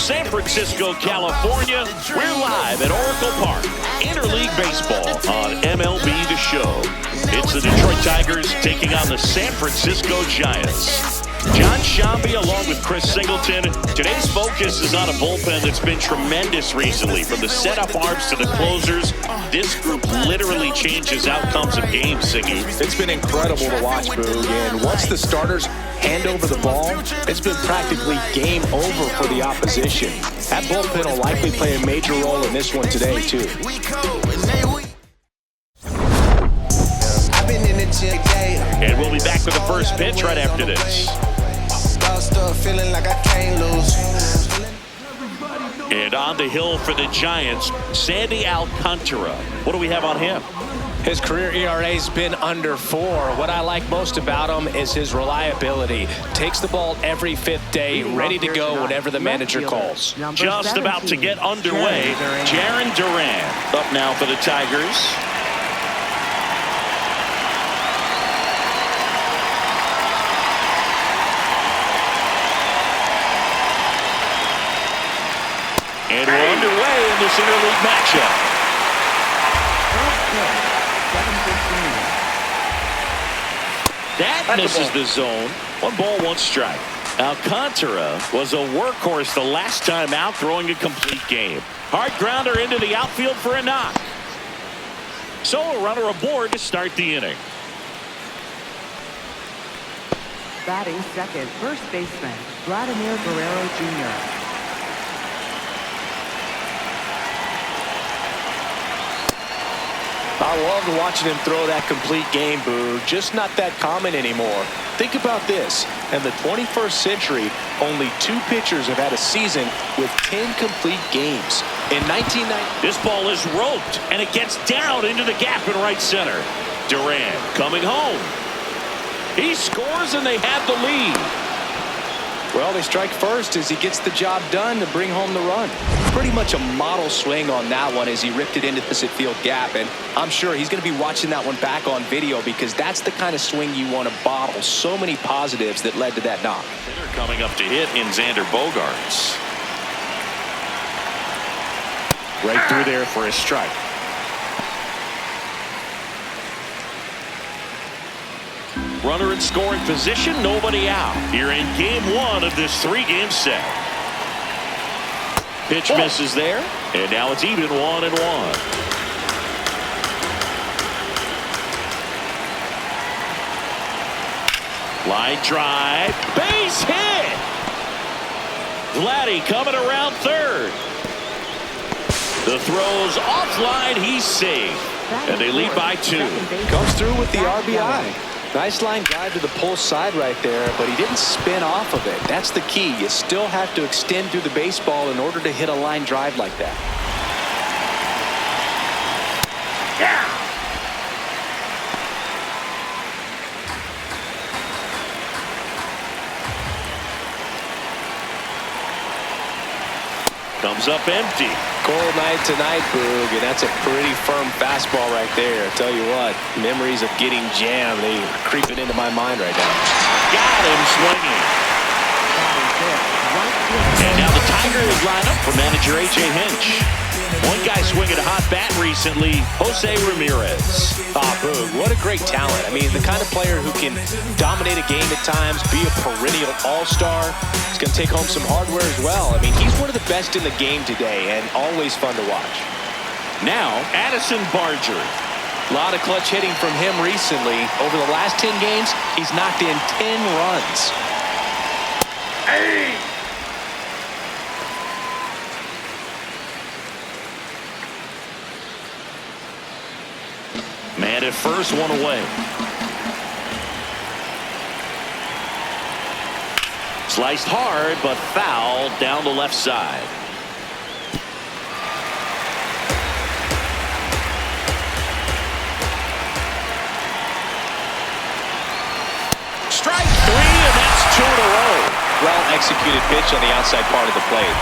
San Francisco, California. We're live at Oracle Park. Interleague Baseball on MLB The Show. It's the Detroit Tigers taking on the San Francisco Giants. John Shambi along with Chris Singleton. Today's focus is on a bullpen that's been tremendous recently. From the setup arms to the closers, this group literally changes outcomes of games, Siggy. It's been incredible to watch, Boog. And once the starters hand over the ball, it's been practically game over for the opposition. That bullpen will likely play a major role in this one today, too. And we'll be back with the first pitch right after this. And on the hill for the Giants, Sandy Alcantara. What do we have on him? His career ERA's been under 4. What I like most about him is his reliability. Takes the ball every 5th day, ready to go whenever the manager calls. Just about to get underway, Jarren Duran up now for the Tigers. And we're underway in this interleague matchup. That misses the zone. 1 ball, 1 strike. Alcantara was a workhorse the last time out, throwing a complete game. Hard grounder into the outfield for a knock. So a runner aboard to start the inning. Batting second, first baseman, Vladimir Guerrero Jr. I loved watching him throw that complete game, Boo. Just not that common anymore. Think about this. In the 21st century, only 2 pitchers have had a season with 10 complete games. In 1990, this ball is roped, and it gets down into the gap in right center. Duran coming home. He scores, and they have the lead. Well, they strike first as he gets the job done to bring home the run. Pretty much a model swing on that one as he ripped it into the opposite field gap. And I'm sure he's going to be watching that one back on video because that's the kind of swing you want to bottle. So many positives that led to that knock. They're coming up to hit in Xander Bogaerts. Right through there for a strike. Runner in scoring position, nobody out. Here in game 1 of this 3-game set. Pitch misses there, and now it's even 1-1. Line drive, base hit. Vladdy coming around third. The throw's offline, he's safe, and they lead by 2. Comes through with the RBI. Nice line drive to the pull side right there, but he didn't spin off of it. That's the key. You still have to extend through the baseball in order to hit a line drive like that. Yeah. Comes up empty. Cold night tonight, Boog, and that's a pretty firm fastball right there. I tell you what, memories of getting jammed, they are creeping into my mind right now. Got him swinging. And now the Tigers line up for manager A.J. Hinch. One guy swinging a hot bat recently, Jose Ramirez. Boog, what a great talent. I mean, the kind of player who can dominate a game at times, be a perennial all-star. He's going to take home some hardware as well. I mean, he's one of the best in the game today and always fun to watch. Now, Addison Barger. A lot of clutch hitting from him recently. Over the last 10 games, he's knocked in 10 runs. Hey! Man at first, 1 away. Sliced hard, but foul down the left side. Strike 3, and that's 2 in a row. Well executed pitch on the outside part of the plate.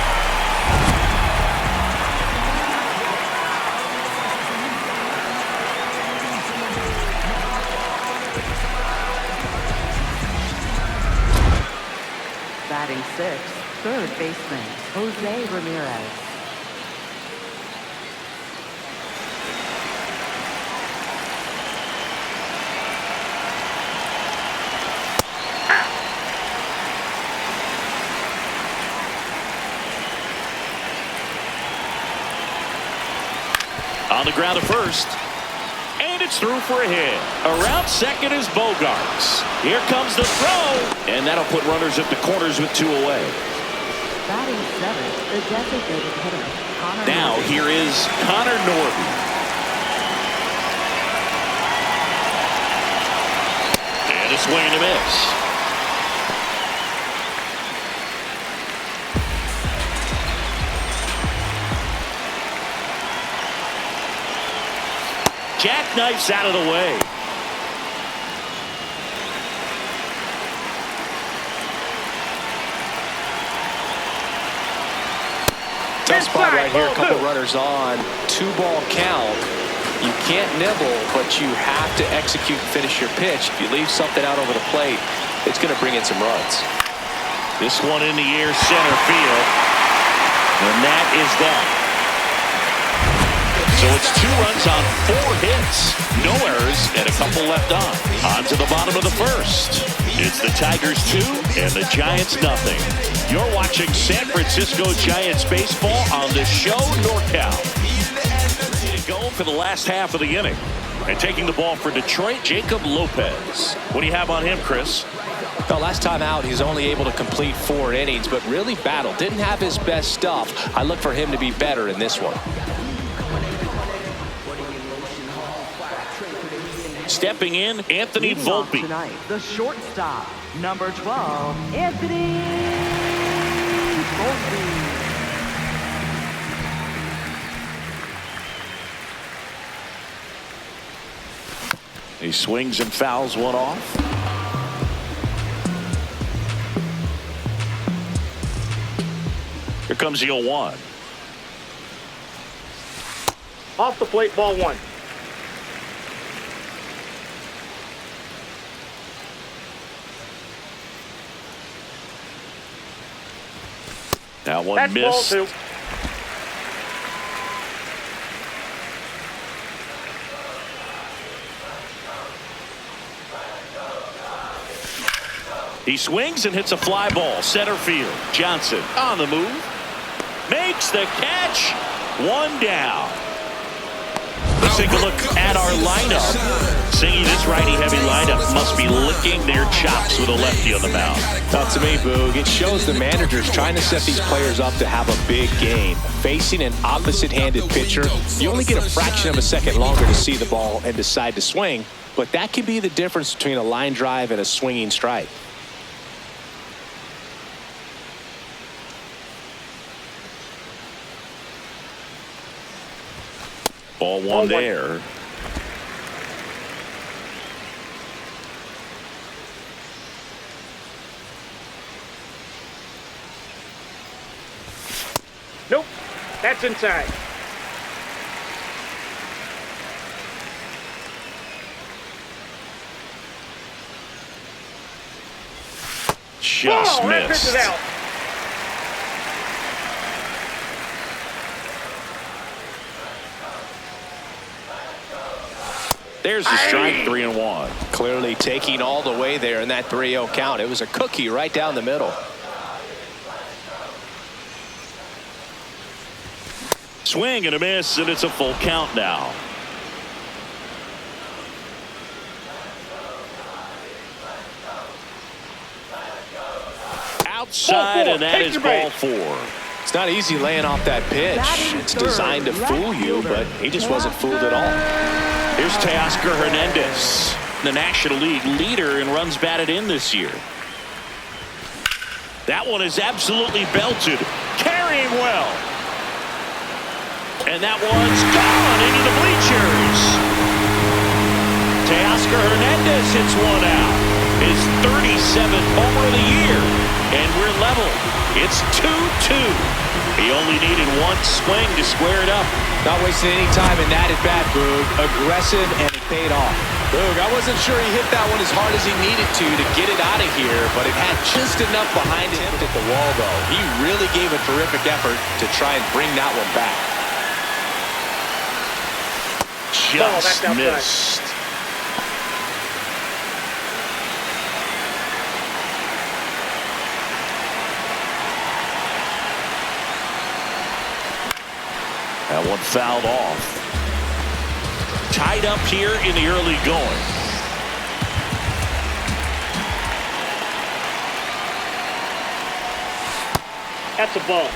Batting sixth, third baseman, Jose Ramirez. On the ground to first. And it's through for a hit. Around second is Bogarts. Here comes the throw. And that'll put runners at the corners with 2 away. Batting seventh, the designated hitter, Connor Now Norby. here is Connor Norby. And a swing and a miss. Jackknifes out of the way. Tough spot right here. A couple runners on. 2-ball count. You can't nibble, but you have to execute and finish your pitch. If you leave something out over the plate, it's going to bring in some runs. This one in the air, center field. And that is that. So it's 2 runs on 4 hits. No errors and a couple left on. On to the bottom of the first. It's the Tigers 2 and the Giants nothing. You're watching San Francisco Giants baseball on the show NorCal. Ready to go for the last half of the inning. And taking the ball for Detroit, Jacob Lopez. What do you have on him, Chris? Well, last time out, he's only able to complete 4 innings, but really battled. Didn't have his best stuff. I look for him to be better in this one. Stepping in, Anthony Leading off Volpe. tonight, the shortstop, number 12, Anthony Volpe. He swings and fouls one off. Here comes the 0-1. Off the plate, ball 1. That one That's missed. ball 2. He swings and hits a fly ball. Center field. Johnson on the move. Makes the catch. 1 down. Let's take a look at our lineup. Singing this righty-heavy lineup must be licking their chops with a lefty on the mound. Now, to me, Boog, it shows the manager's trying to set these players up to have a big game. Facing an opposite-handed pitcher, you only get a fraction of a second longer to see the ball and decide to swing, but that can be the difference between a line drive and a swinging strike. Ball 1 there. Nope. That's inside. Just That pitch missed. is out. There's the strike, 3-1. Clearly taking all the way there in that 3-0 count. It was a cookie right down the middle. Swing and a miss, and it's a full count now. Outside, and that is ball 4. It's not easy laying off that pitch. It's designed to fool you, but he just wasn't fooled at all. Here's Teoscar Hernandez, the National League leader in runs batted in this year. That one is absolutely belted, carrying well. And that one's gone into the bleachers. Teoscar Hernandez hits one out. His 37th homer of the year. And we're level. It's 2-2. He only needed 1 swing to square it up. Not wasting any time in that at bat, Boog. Aggressive, and it paid off. Boog, I wasn't sure he hit that one as hard as he needed to get it out of here, but it had just enough behind it at the wall, though. He really gave a terrific effort to try and bring that one back. Just missed. That one fouled off. Tied up here in the early going. That's a ball.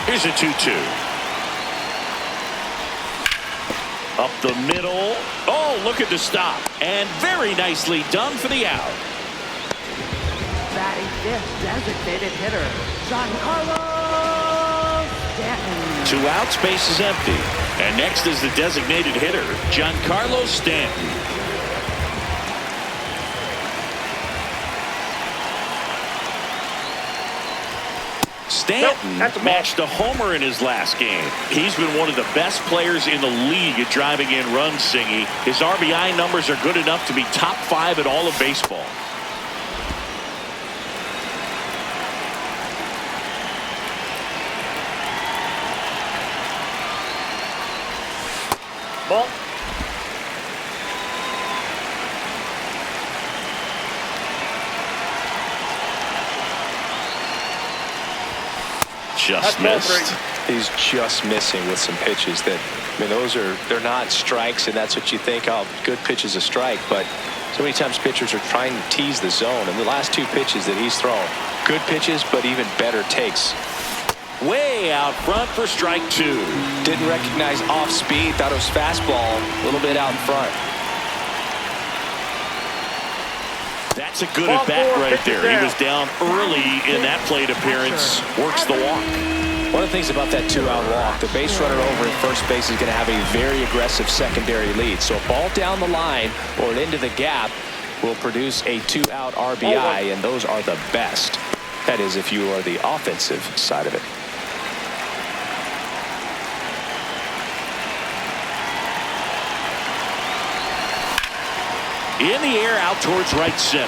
Here's a 2-2. Up the middle. Oh, look at the stop. And very nicely done for the out. Batting fifth, designated hitter, Giancarlo Stanton. 2 outs, base is empty. And next is the designated hitter, Giancarlo Stanton. Stanton matched a homer in his last game. He's been one of the best players in the league at driving in runs, Singy. His RBI numbers are good enough to be top 5 in all of baseball. Ball. Just missed. He's just missing with some pitches that, I mean, they're not strikes, and that's what you think, oh, good pitch is a strike, but so many times pitchers are trying to tease the zone, and the last 2 pitches that he's thrown, good pitches, but even better takes. Way out front for strike 2. Didn't recognize off speed, thought it was fastball, a little bit out in front. That's a good at bat right there. He was down early in that plate appearance. Works the walk. One of the things about that 2-out walk, the base runner over at first base is going to have a very aggressive secondary lead. So a ball down the line or into the gap will produce a 2-out RBI, and those are the best. That is, if you are the offensive side of it. In the air, out towards right center.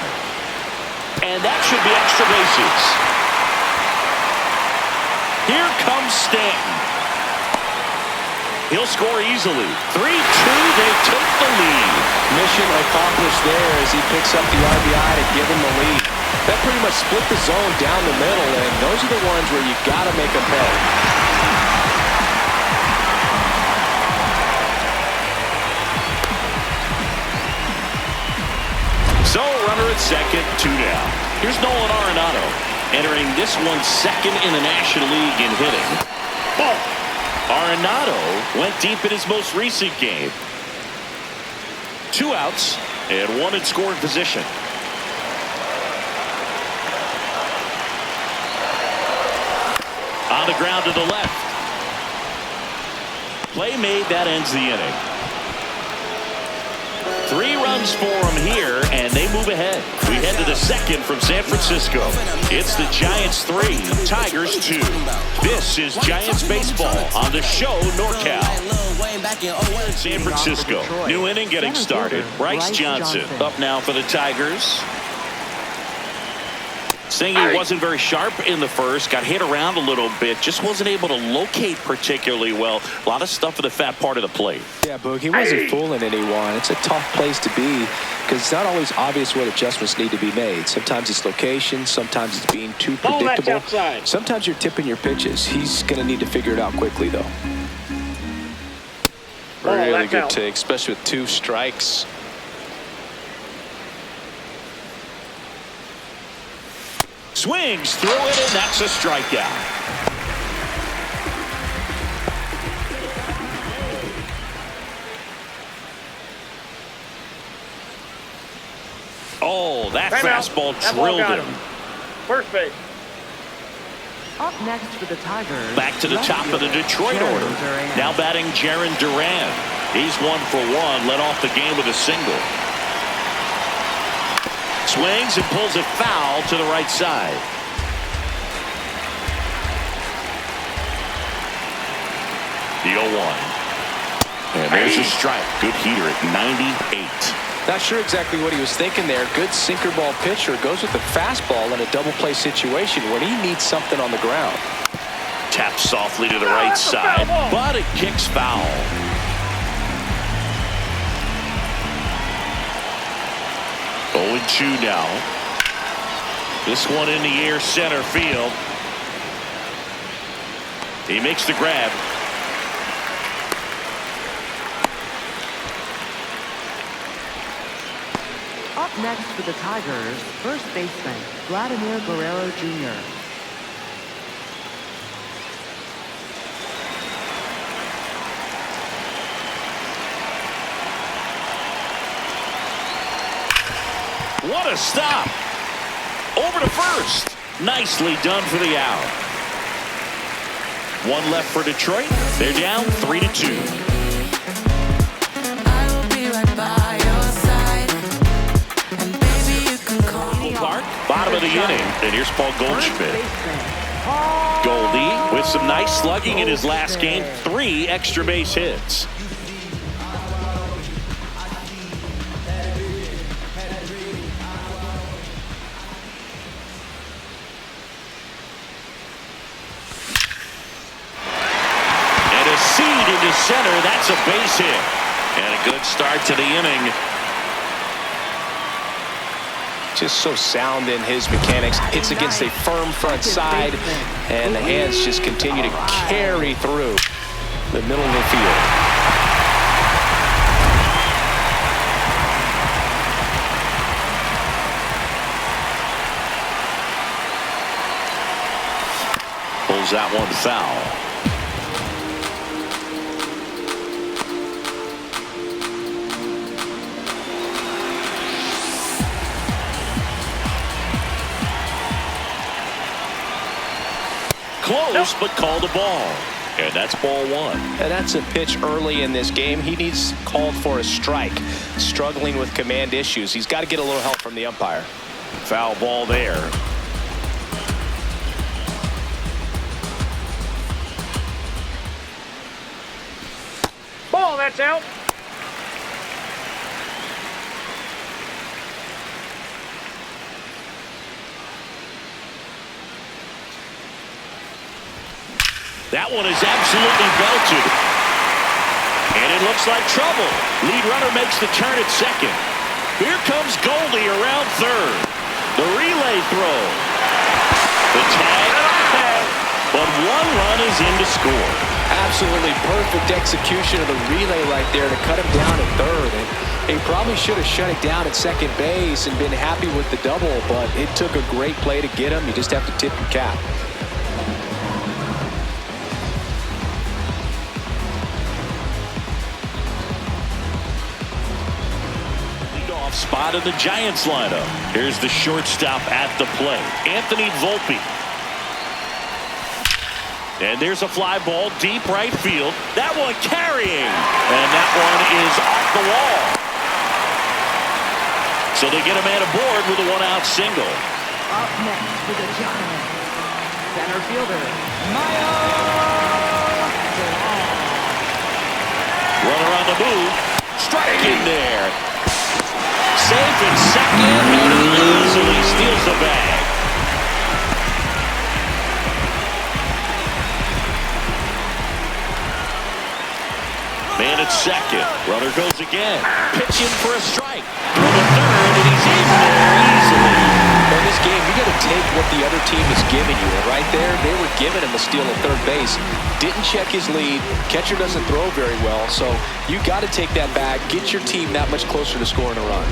And that should be extra bases. Here comes Stanton. He'll score easily. 3-2, they take the lead. Mission accomplished there as he picks up the RBI to give him the lead. That pretty much split the zone down the middle, and those are the ones where you got to make a pay. So, runner at second, 2 down. Here's Nolan Arenado, entering this one second in the National League in hitting. Ball. Arenado went deep in his most recent game. 2 outs and 1 in scoring position. On the ground to the left. Play made, that ends the inning. 3 runs for them here, and they move ahead. We head to the second from San Francisco. It's the Giants 3, Tigers 2. This is Giants baseball on the show NorCal. San Francisco, new inning getting started. Bryce Johnson up now for the Tigers. Singy wasn't very sharp in the first, got hit around a little bit, just wasn't able to locate particularly well. A lot of stuff in the fat part of the plate. Yeah, Boog, he wasn't fooling anyone. It's a tough place to be because it's not always obvious what adjustments need to be made. Sometimes it's location, sometimes it's being too predictable. Sometimes you're tipping your pitches. He's going to need to figure it out quickly, though. Really good take, especially with 2 strikes. Swings through it, and that's a strikeout. Oh, that fastball drilled him. First base. Up next for the Tigers. Back to the top of the Detroit order. Now batting Jarren Duran. He's 1 for 1, led off the game with a single. Swings and pulls it foul to the right side. The 0-1. And there's a strike. Good heater at 98. Not sure exactly what he was thinking there. Good sinker ball pitcher goes with the fastball in a double play situation when he needs something on the ground. Taps softly to the right side, but it kicks foul. Oh, and 2 now. This one in the air, center field. He makes the grab. Up next for the Tigers, first baseman, Vladimir Guerrero Jr. What a stop. Over to first. Nicely done for the out. 1 left for Detroit. They're down 3-2. Bottom of the inning, and here's Paul Goldschmidt. Goldie with some nice slugging in his last game, 3 extra base hits. And a seed into center, that's a base hit. And a good start to the inning. Just so sound in his mechanics. Hits against a firm front side, and the hands just continue to carry through the middle of the field. Pulls that one foul. Close, but called a ball. And that's ball 1. And that's a pitch early in this game. He needs called for a strike. Struggling with command issues. He's got to get a little help from the umpire. Foul ball there. Ball, that's out. That one is absolutely belted. And it looks like trouble. Lead runner makes the turn at second. Here comes Goldie around third. The relay throw. The tag. But 1 run is in to score. Absolutely perfect execution of the relay right there to cut him down at third. And he probably should have shut it down at second base and been happy with the double, but it took a great play to get him. You just have to tip your cap. Spot in the Giants lineup. Here's the shortstop at the plate, Anthony Volpe. And there's a fly ball deep right field. That one carrying. And that one is off the wall. So they get a man aboard with a 1-out single. Up next for the Giants, center fielder, Maya. Runner on the move. Strike in there. Safe in second, and he easily steals the bag. Man at second. Runner goes again. Pitching for a strike. Through the third, and he's in there easily. In this game, you got to take what the other team is giving you. And right there, they were giving him a steal at third base. Didn't check his lead. Catcher doesn't throw very well. So you got to take that bag, get your team that much closer to scoring a run.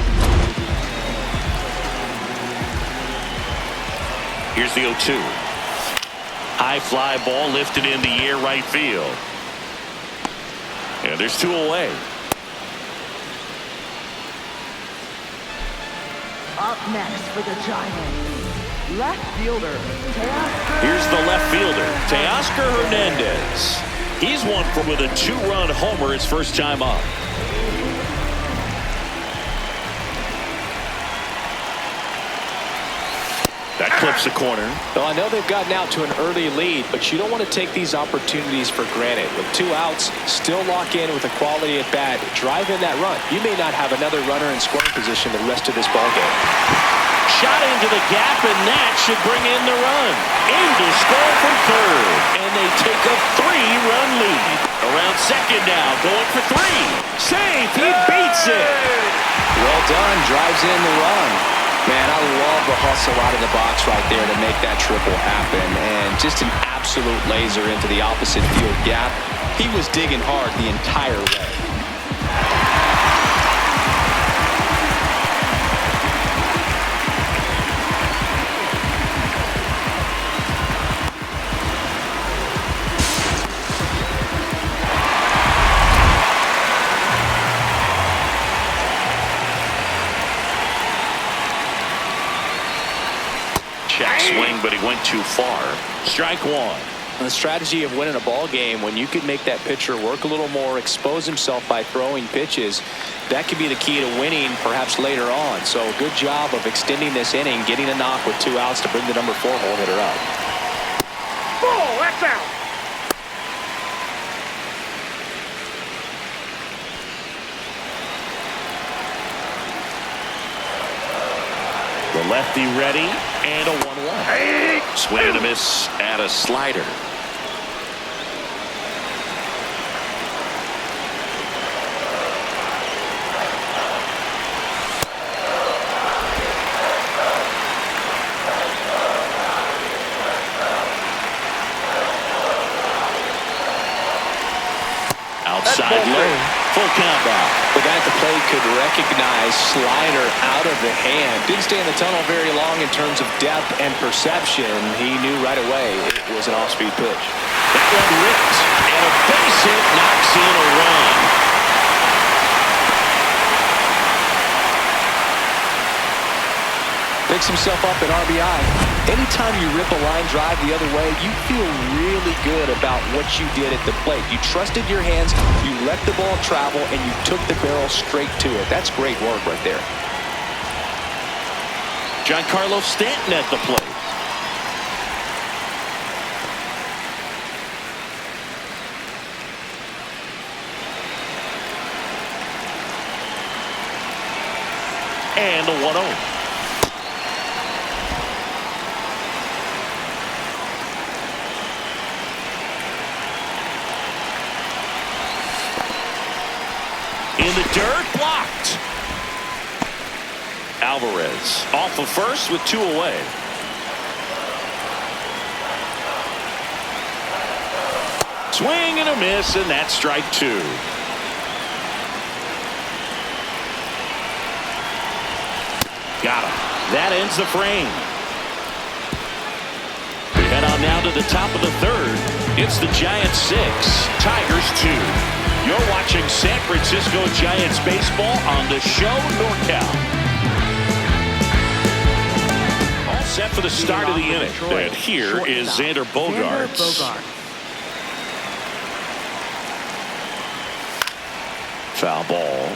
Here's the 0-2. High fly ball lifted in the air right field. And there's 2 away. Up next for the Giants, left fielder, Teoscar. Here's the left fielder, Teoscar Hernandez. He's one for with a 2-run homer his first time up. That clips the corner. Well, I know they've gotten out to an early lead, but you don't want to take these opportunities for granted. With 2 outs, still lock in with a quality at bat. Drive in that run. You may not have another runner in scoring position the rest of this ballgame. Shot into the gap, and that should bring in the run. In to score from third. And they take a 3-run lead. Around second now, going for 3. Safe, he beats it. Well done, drives in the run. Man, I love the hustle out of the box right there to make that triple happen. And just an absolute laser into the opposite field gap. He was digging hard the entire way. Swing, but he went too far. Strike 1. The strategy of winning a ball game, when you can make that pitcher work a little more, expose himself by throwing pitches, that could be the key to winning perhaps later on. So good job of extending this inning, getting a knock with 2 outs to bring the number 4 hole hitter up. Ball, that's out. The lefty ready, and a 1-1. Swing and a miss at a slider. Outside low. Full count now. The guy at the plate could recognize slider out of the hand. Didn't stay in the tunnel very long in terms of depth and perception. He knew right away it was an off-speed pitch. That one ripped, and a base hit knocks in a run. Picks himself up at RBI. Anytime you rip a line drive the other way, you feel really good about what you did at the plate. You trusted your hands, you let the ball travel, and you took the barrel straight to it. That's great work right there. Giancarlo Stanton at the plate. And a 1-0. In the dirt, blocked. Alvarez off of first with 2 away. Swing and a miss, and that's strike 2. Got him. That ends the frame. We head on now to the top of the 3rd. It's the Giants 6, Tigers 2. You're watching San Francisco Giants baseball on the show NorCal. All set for the start of the inning. And here is Xander Bogaerts. Foul ball.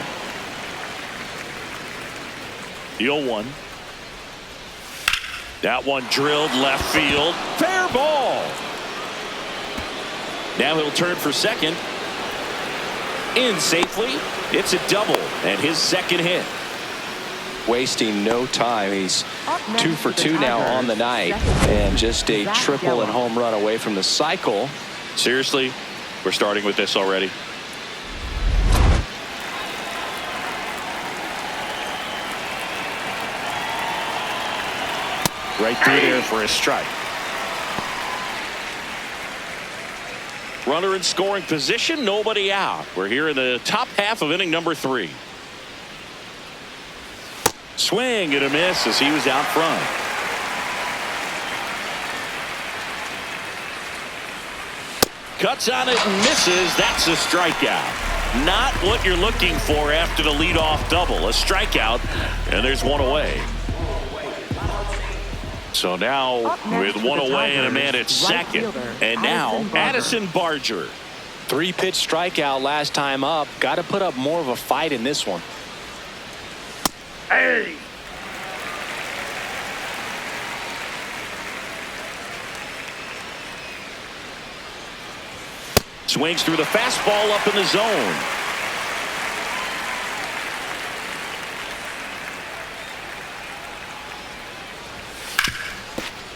The 0-1. That one drilled left field. Fair ball. Now he'll turn for second. In safely. It's a double and his second hit. Wasting no time. He's 2 for 2 now on the night, and just a triple and home run away from the cycle. Seriously, we're starting with this already. Right through there for a strike. Runner in scoring position, nobody out. We're here in the top half of inning number 3. Swing and a miss as he was out front. Cuts on it and misses. That's a strikeout. Not what you're looking for after the leadoff double. A strikeout, and there's 1 away. So now with 1 away and a man at second. And now Addison Barger. 3-pitch strikeout last time up. Got to put up more of a fight in this one. Hey! Swings through the fastball up in the zone.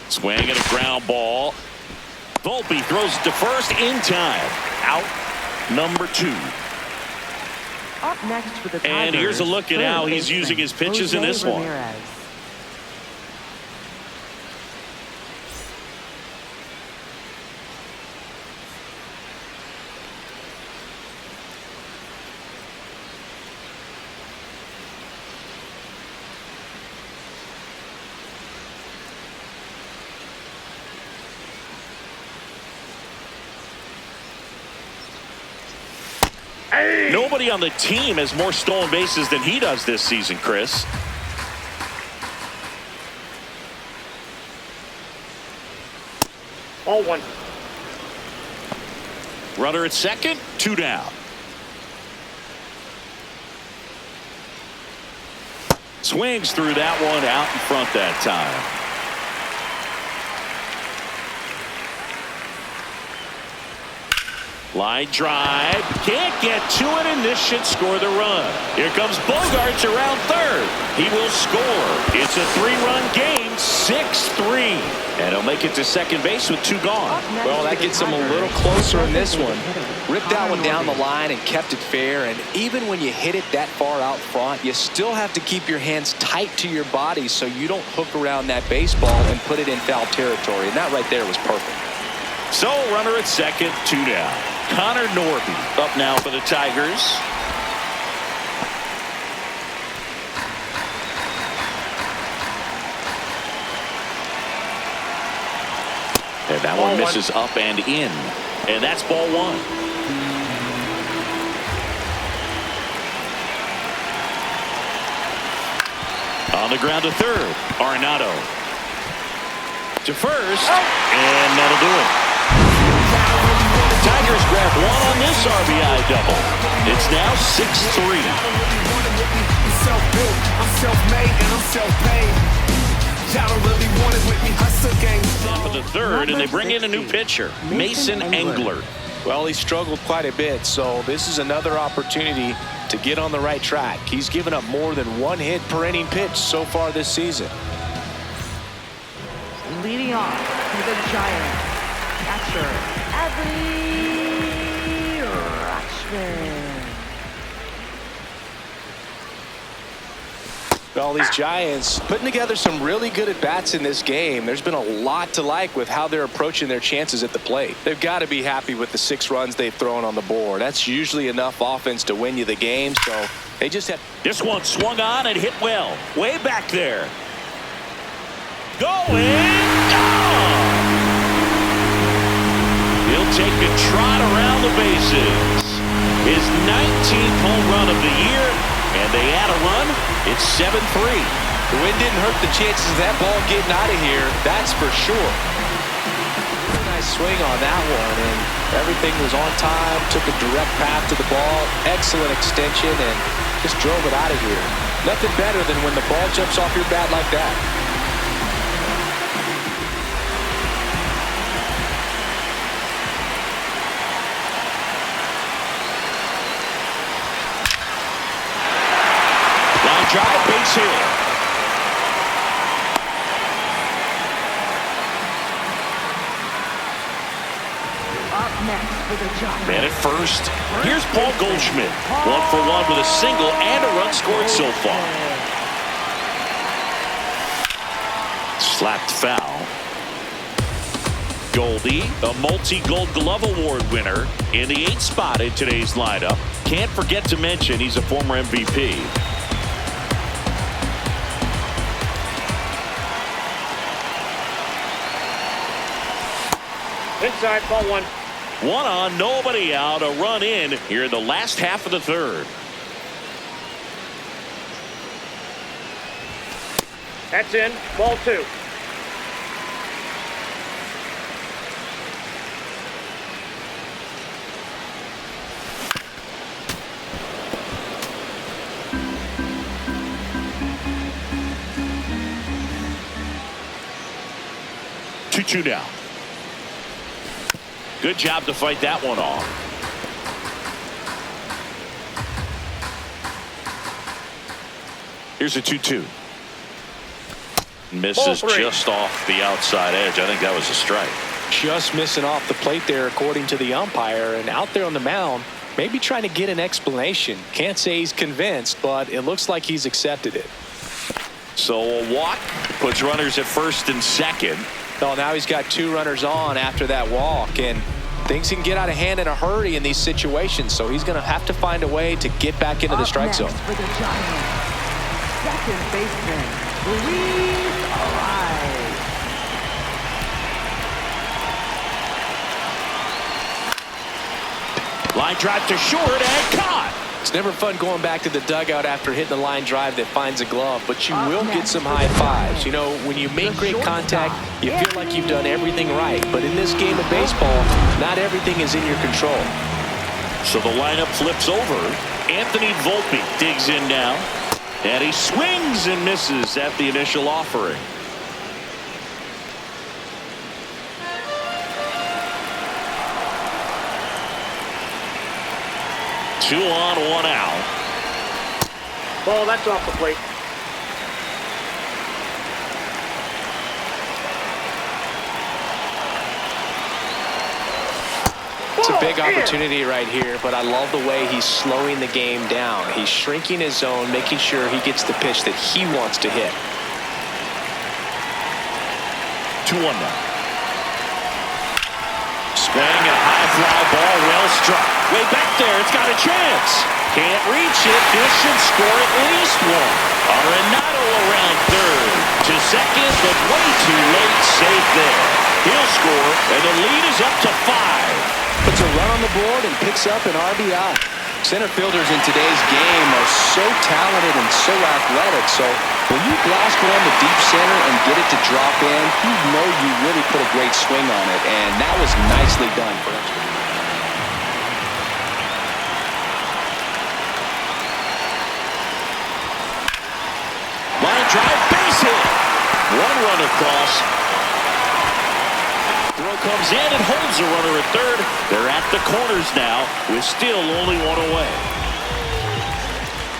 Swing and a ground ball. Volpe throws it to first in time. Out number 2. Up next for the Tigers, And here's a look at how he's using his pitches in this one. Ramirez. Nobody on the team has more stolen bases than he does this season, Chris. Ball 1. Runner at second, 2 down. Swings through that one out in front that time. Line drive, can't get to it, and this should score the run. Here comes Bogarts around third. He will score. It's a 3-run game, 6-3. And he'll make it to second base with 2 gone. Well, that gets him a little closer in this one. Ripped that one down the line and kept it fair. And even when you hit it that far out front, you still have to keep your hands tight to your body so you don't hook around that baseball and put it in foul territory. And that right there was perfect. So runner at second, 2 down. Connor Norby up now for the Tigers. And that one misses up and in. And that's ball 1. On the ground to third, Arenado. To first, and that'll do it. Tigers grab 1 on this RBI double. It's now 6-3. I'm self-built, I'm self-made, and I'm self-paid. Y'all don't really want it with me. Hustle game. For the third, and they bring in a new pitcher, Mason Engler. Well, he struggled quite a bit, so this is another opportunity to get on the right track. He's given up more than 1 hit per inning pitch so far this season. Leading off for the Giants, catcher, Adley Rutschman. Well, these Giants putting together some really good at-bats in this game. There's been a lot to like with how they're approaching their chances at the plate. They've got to be happy with the 6 runs they've thrown on the board. That's usually enough offense to win you the game, so they just have... This one swung on and hit well. Way back there. Going! He'll take a trot around the bases. His 19th home run of the year, and they add a run. It's 7-3. The wind didn't hurt the chances of that ball getting out of here, that's for sure. Nice swing on that one, and everything was on time, took a direct path to the ball, excellent extension, and just drove it out of here. Nothing better than when the ball jumps off your bat like that. Drive, base hit. Up next for the Giants. Man at first. Here's Paul Goldschmidt. 1 for 1 with a single and a run scored so far. Slapped foul. Goldie, a multi-Gold Glove Award winner in the 8th spot in today's lineup. Can't forget to mention he's a former MVP. Inside, ball 1. 1 on, nobody out, a run in here in the last half of the third. That's in, ball 2. 2-2 now. Good job to fight that one off. Here's a 2-2. Misses just off the outside edge. I think that was a strike. Just missing off the plate there, according to the umpire. And out there on the mound, maybe trying to get an explanation. Can't say he's convinced, but it looks like he's accepted it. So a walk puts runners at first and second. Well, now he's got 2 runners on after that walk, and things can get out of hand in a hurry in these situations. So he's going to have to find a way to get back into the strike zone. For the Giants, second baseman, Luis Ariz. Line drive to short and caught. It's never fun going back to the dugout after hitting a line drive that finds a glove, but you will get some high fives. You know, when you make great contact, you feel like you've done everything right. But in this game of baseball, not everything is in your control. So the lineup flips over. Anthony Volpe digs in now. And he swings and misses at the initial offering. Two on, 1 out. Ball, that's off the plate. It's a big opportunity right here, but I love the way he's slowing the game down. He's shrinking his zone, making sure he gets the pitch that he wants to hit. 2-1 now. Swing a high fly ball, well struck. Way back there, it's got a chance. Can't reach it. This should score at least 1. Arenado around third. To second, but way too late. Safe there. He'll score, and the lead is up to 5. Puts a run on the board and picks up an RBI. Center fielders in today's game are so talented and so athletic. So when you blast one to deep center and get it to drop in, you know you really put a great swing on it. And that was nicely done for him. Line drive, base hit. 1 run across. Throw comes in and holds a runner at third. They're at the corners now with still only 1 away.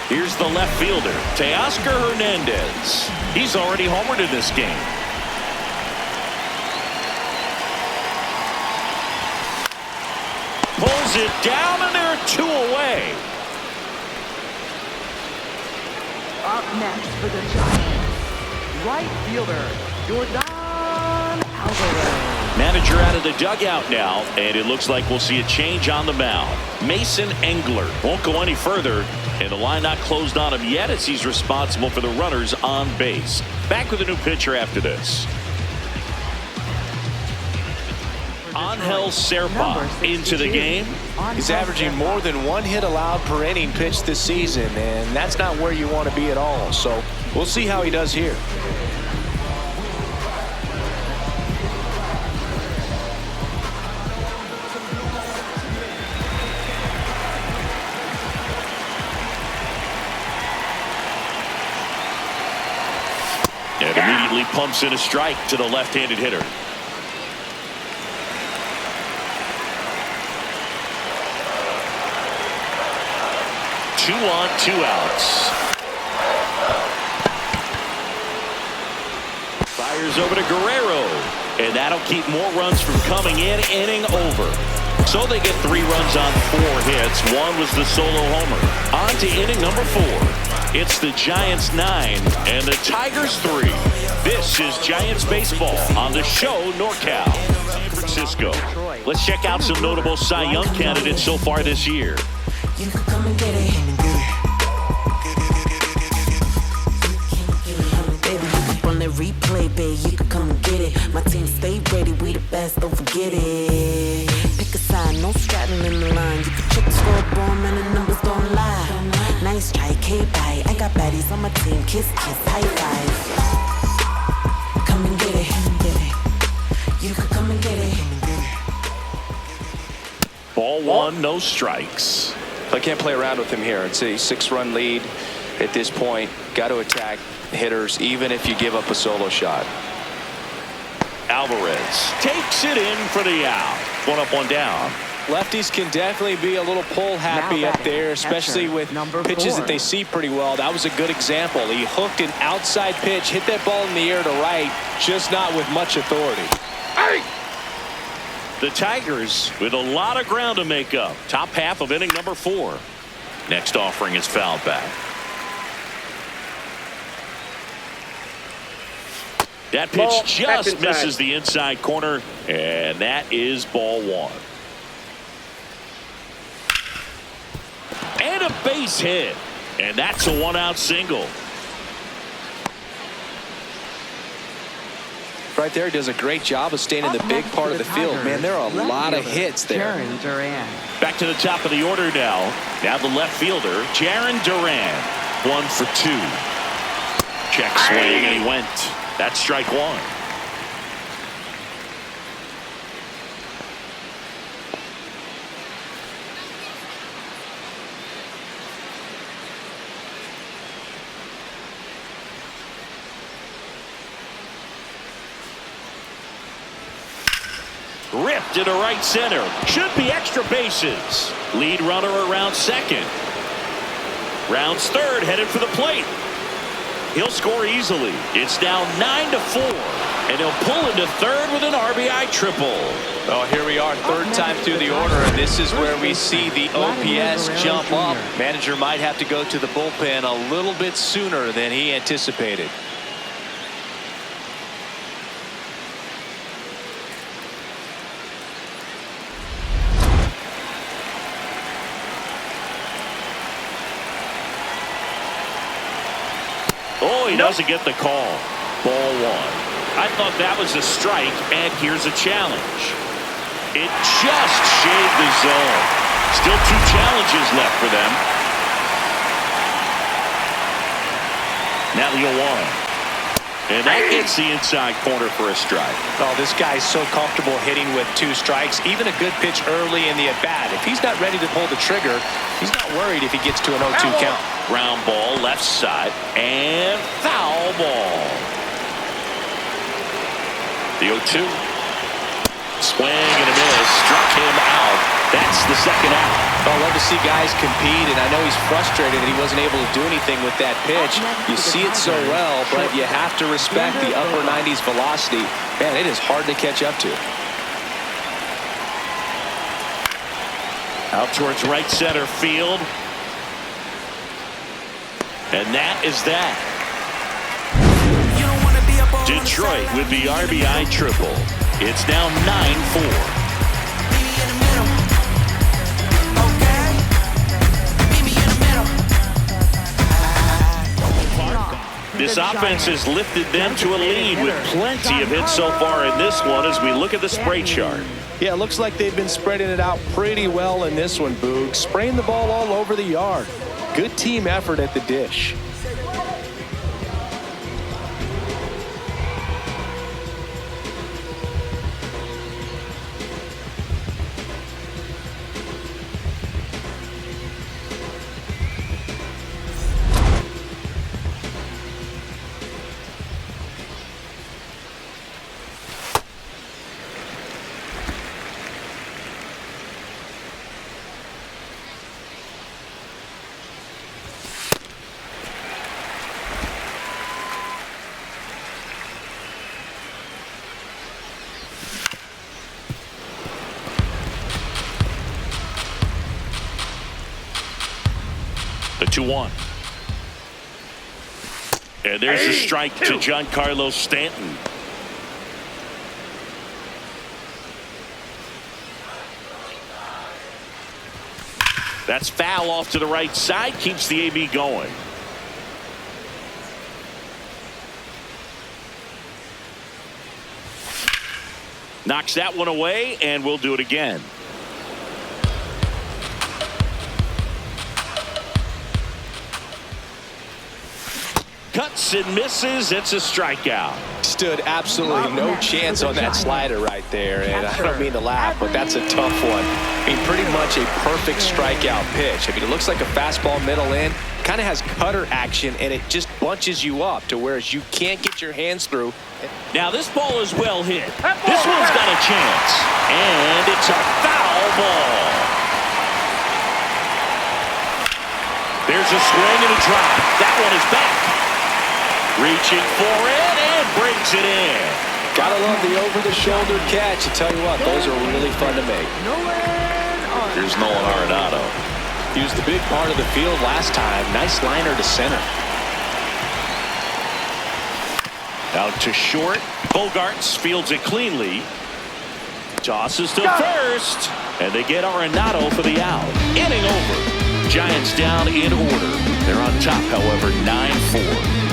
Here's the left fielder, Teoscar Hernandez. He's already homered in this game. Pulls it down, and there are 2 away. Up next for the Giants, right fielder, Jordan Alvarez. Manager out of the dugout now, and it looks like we'll see a change on the mound. Mason Engler won't go any further, and the line not closed on him yet as he's responsible for the runners on base. Back with a new pitcher after this. Angel Serpa into the game. He's averaging more than 1 hit allowed per inning pitched this season, and that's not where you want to be at all. So we'll see how he does here. And immediately pumps in a strike to the left-handed hitter. Two on, 2 outs. Fires over to Guerrero, and that'll keep more runs from coming in. Inning over. So they get 3 runs on 4 hits. 1 was the solo homer. On to inning number 4. It's the Giants 9 and the Tigers 3. This is Giants baseball on the show NorCal. San Francisco. Let's check out some notable Cy Young candidates so far this year. You can come and get it. Baby, you can run that replay, babe. You can come and get it. My team stay ready. We the best, don't forget it. Pick a side, no straddling in the line. You can check the scoreboard, man, the numbers don't lie. Nice try, K-bye. I got baddies on my team. Kiss, kiss, high five. Come and get it. You can come and get it. Ball 1, no strikes. I can't play around with him here. It's a 6-run lead at this point. Got to attack hitters even if you give up a solo shot. Alvarez takes it in for the out. One up, one down. Lefties can definitely be a little pull happy up there, especially with pitches that they see pretty well. That was a good example. He hooked an outside pitch, hit that ball in the air to right, just not with much authority. Hey! The Tigers with a lot of ground to make up. Top half of inning number 4. Next offering is fouled back. That pitch just misses the inside corner, and that is ball 1. And a base hit, and that's a 1-out single. Right there, does a great job of staying in the big part of the field. Man, there are a lot of hits there. Back to the top of the order now. Now the left fielder, Jarren Duran. 1 for 2. Check swing, and he went. That's strike 1. Ripped into right center. Should be extra bases. Lead runner around second. Rounds third, headed for the plate. He'll score easily. It's now 9-4, and he'll pull into third with an RBI triple. Oh, here we are, third time through the order, and this is where we see the OPS jump up. Manager might have to go to the bullpen a little bit sooner than he anticipated. Oh, he doesn't get the call. Ball 1. I thought that was a strike, and here's a challenge. It just shaved the zone. Still 2 challenges left for them. Now the 0-1. And that hits the inside corner for a strike. Oh, this guy's so comfortable hitting with 2 strikes. Even a good pitch early in the at-bat. If he's not ready to pull the trigger, he's not worried if he gets to an 0-2 count. Ground ball left side and foul ball. The 0-2. Swing and a miss. Struck him out. That's the second out. I love to see guys compete, and I know he's frustrated that he wasn't able to do anything with that pitch. You see it so well, but you have to respect the upper 90s velocity. Man, it is hard to catch up to. Out towards right center field. And that is that. Detroit with the RBI triple. It's now 9-4. This offense has lifted them to a lead with plenty of hits so far in this one as we look at the spray chart. Yeah, it looks like they've been spreading it out pretty well in this one, Boog. Spraying the ball all over the yard. Good team effort at the dish. The 2-1. And there's a strike to Giancarlo Stanton. That's foul off to the right side. Keeps the AB going. Knocks that one away, and we'll do it again. cuts and misses. It's a strikeout. Stood absolutely no chance on that slider right there. And I don't mean to laugh, but that's a tough one. I mean, pretty much a perfect strikeout pitch. I mean, it looks like a fastball middle in. Kind of has cutter action, and it just bunches you up to whereas you can't get your hands through. Now this ball is well hit. This one's got a chance. And it's a foul ball. There's a swing and a drop. That one is back. Reaching for it and brings it in. Gotta love the over-the-shoulder catch. I tell you what, those are really fun to make. Here's Nolan Arenado. He was the big part of the field last time. Nice liner to center. Out to short. Bogarts fields it cleanly. Tosses to first. And they get Arenado for the out. Inning over. Giants down in order. They're on top, however, 9-4.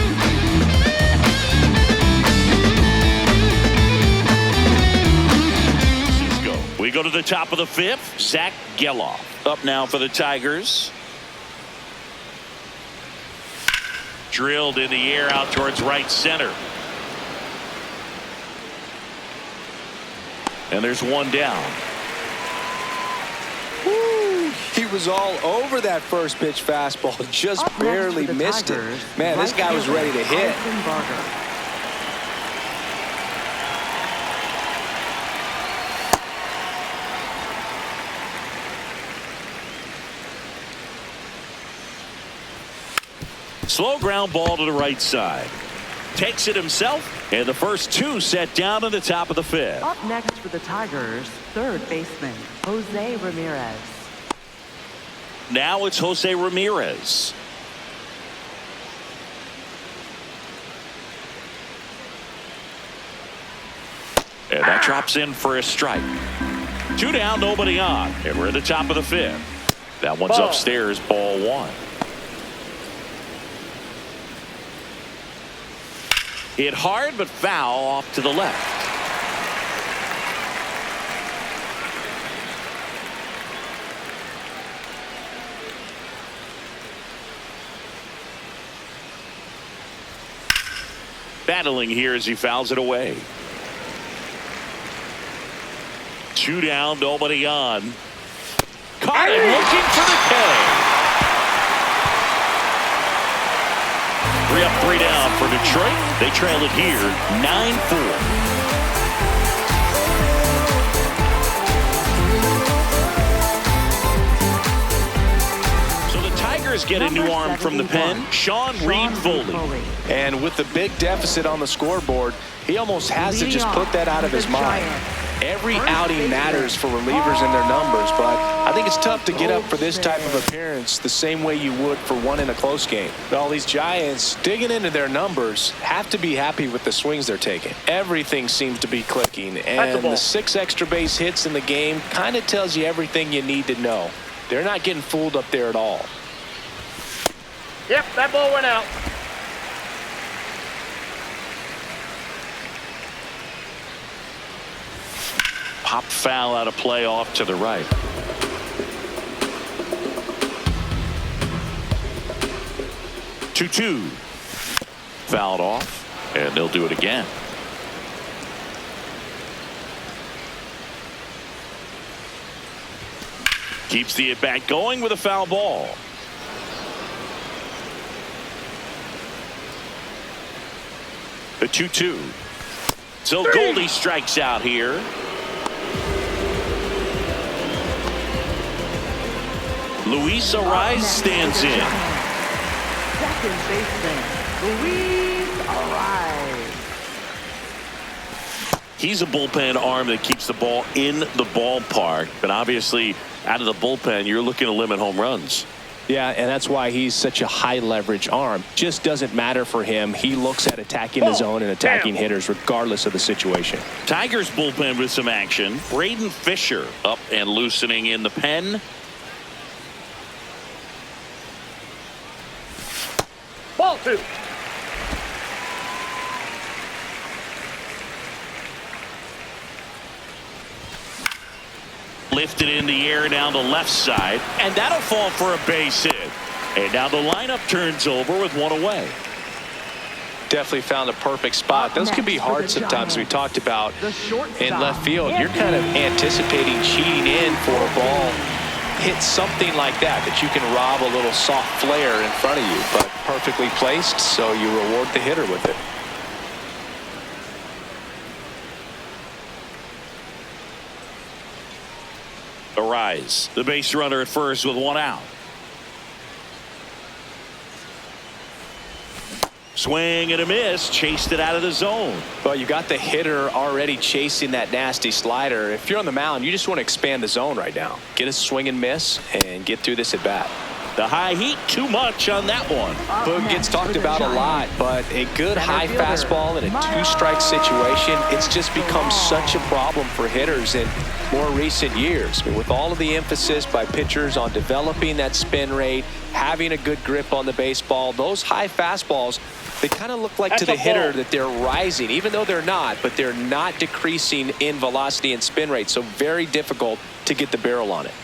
We go to the top of the fifth. Zach Geloff up now for the Tigers. Drilled in the air out towards right center. And there's one down. Woo. He was all over that first pitch fastball. Just barely missed it. Man, this guy was ready to hit. Slow ground ball to the right side. Takes it himself, and the first two set down at the top of the fifth. Up next for the Tigers, third baseman, Jose Ramirez. Now it's Jose Ramirez. And that drops in for a strike. Two down, nobody on. And we're at the top of the fifth. That one's upstairs, ball one. Hit hard, but foul off to the left. Battling here as he fouls it away. Two down, nobody on. Caught him looking for the K. 3 up, 3 down for Detroit. They trail it here 9-4. So the Tigers get a new arm from the pen, Sean Reed-Foley. And with the big deficit on the scoreboard, he almost has to just put that out of his mind. Every outing matters for relievers and their numbers, but I think it's tough to get up for this type of appearance the same way you would for one in a close game. Well, these Giants, digging into their numbers, have to be happy with the swings they're taking. Everything seems to be clicking, and the 6 extra base hits in the game kind of tells you everything you need to know. They're not getting fooled up there at all. Yep, that ball went out. Pop foul out of play off to the right. Two. Fouled off, and they'll do it again. Keeps the at-bat going with a foul ball. The 2-2. So Goldie strikes out here. Luis Ariz stands in. Second baseman, Luis Ariz. He's a bullpen arm that keeps the ball in the ballpark, but obviously out of the bullpen you're looking to limit home runs. Yeah, and that's why he's such a high leverage arm. Just doesn't matter for him. He looks at attacking the zone and attacking hitters regardless of the situation. Tigers bullpen with some action. Braden Fisher up and loosening in the pen. Ball 2. Lifted in the air down the left side, and that'll fall for a base hit. And now the lineup turns over with one away. Definitely found a perfect spot. Those can be hard sometimes. We talked about in left field. You're kind of anticipating cheating in for a ball. Hit something like that you can rob a little soft flare in front of you, but perfectly placed, so you reward the hitter with it. Arise, the base runner at first with one out. Swing and a miss, chased it out of the zone. Well, you got the hitter already chasing that nasty slider. If you're on the mound, you just want to expand the zone right now. Get a swing and miss and get through this at bat. The high heat, too much on that one. Boog gets talked about a lot, but a good high fastball in a two-strike situation, it's just become such a problem for hitters in more recent years. I mean, with all of the emphasis by pitchers on developing that spin rate, having a good grip on the baseball, those high fastballs, they kind of look like to the hitter that they're rising, even though they're not, but they're not decreasing in velocity and spin rate, so very difficult to get the barrel on it.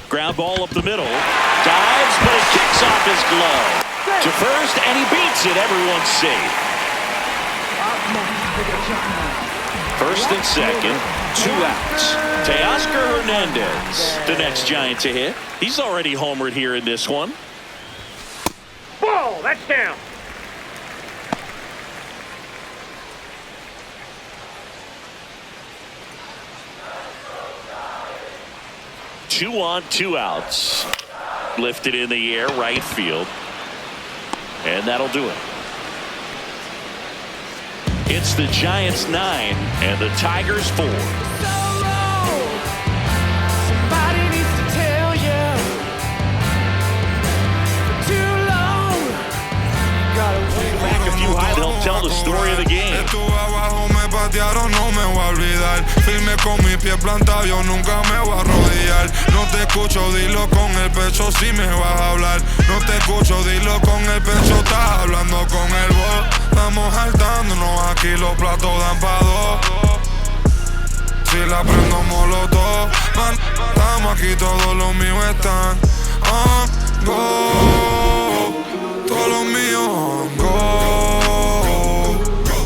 Ground ball up the middle. Dives, but it kicks off his glove. To first, and he beats it. Everyone's safe. First and second, 2 outs. Teoscar Hernandez, the next Giant to hit. He's already homered here in this one. Ball, that's down. Two on, 2 outs. Lifted in the air, right field. And that'll do it. It's the Giants 9 and the Tigers 4. Back a few highlights help tell the story of the game. Patearon, no me voy a olvidar. Firme con mi pie plantado, yo nunca me voy a arrodillar. No te escucho, dilo con el pecho si me vas a hablar. No te escucho, dilo con el pecho, estás hablando con el voz. Estamos saltándonos aquí, los platos dan pa' dos. Si la prendo molotov, man, estamos aquí, todos los míos están on go. Todos los míos on go.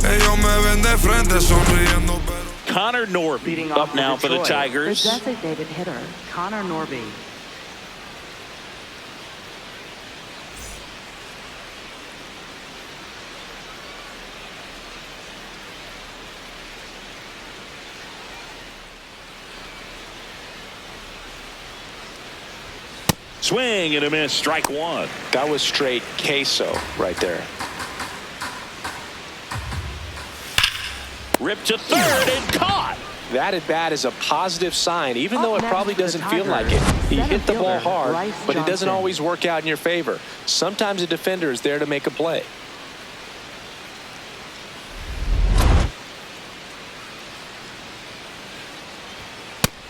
Ellos me ven de frente sonriendo. Connor Norby up now for the Tigers. The designated hitter, Connor Norby. Swing and a miss, strike one. That was straight queso right there. Ripped to third and caught. That at bat is a positive sign, even though it probably doesn't feel like it. He hit the ball hard, but it doesn't always work out in your favor. Sometimes a defender is there to make a play.